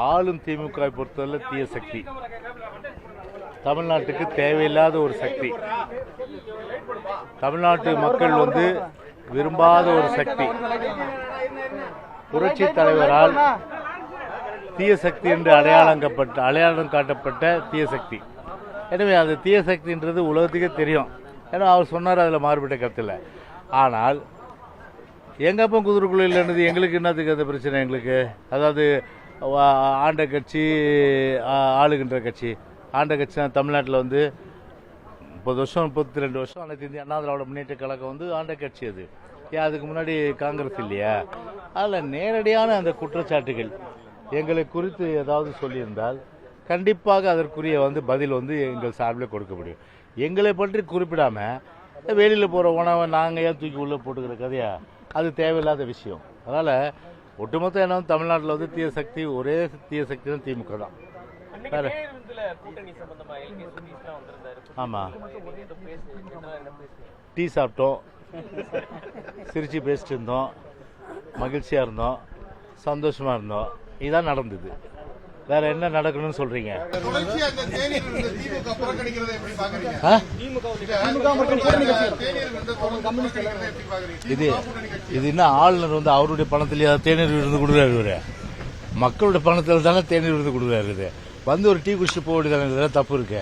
ஆளும் திமுக பொறுத்தவரை தீய சக்தி, தமிழ்நாட்டுக்கு தேவையில்லாத ஒரு சக்தி, தமிழ்நாட்டு மக்கள் விரும்பாத ஒரு சக்தி, புரட்சி தலைவரால் தீய சக்தி என்று அடையாளம் காட்டப்பட்ட தீய சக்தி. எனவே அந்த தீய சக்தின்றது உலகத்துக்கே தெரியும். ஏன்னா அவர் சொன்னார், அதில் மாறுபட்ட கருத்து இல்லை. ஆனால் எங்கப்போ குதிரைக்குள்ள இல்லைன்றது எங்களுக்கு என்னத்துக்கு அந்த பிரச்சனை? எங்களுக்கு அதாவது ஆண்ட கட்சி, ஆளுகின்ற கட்சி, ஆண்ட கட்சி தான் தமிழ்நாட்டில் 30 வருஷம் 32 வருஷம் அனைத்து இந்திய அண்ணா திராவிட முன்னேற்ற கழகம் ஆண்ட கட்சி. அது ஏன் அதுக்கு முன்னாடி காங்கிரஸ் இல்லையா? அதில் நேரடியான அந்த குற்றச்சாட்டுகள் எங்களை குறித்து ஏதாவது சொல்லியிருந்தால் கண்டிப்பாக அதற்குரிய பதில் எங்கள் சார்பில் கொடுக்க முடியும். எங்களை பற்றி குறிப்பிடாமல் வெளியில் போகிற உணவை நாங்கள் ஏன் தூக்கி உள்ளே போட்டுக்கிற கதையா? அது தேவையில்லாத விஷயம். அதனால் ஒட்டுமொத்த என்ன தமிழ்நாட்டில் தீய சக்தி, ஒரே தீய சக்தி தான் திமுக தான். ஆமாம், டீ சாப்பிட்டோம், சிரிச்சு பேசிட்டு இருந்தோம், மகிழ்ச்சியாக இருந்தோம், சந்தோஷமாக இருந்தோம். இதுதான் நடந்தது. வேற என்ன நடக்கணும்னு சொல்றீங்க? இது என்ன ஆளுநர் அவருடைய பணத்திலேயே தேநீர் விருது கொடுக்குறாரு? மக்களுடைய பணத்தில் தானே தேநீர் விருது கொடுக்குறாரு. ஒரு டீ குடிச்சுட்டு போக வேண்டியதான, தப்பு இருக்கு.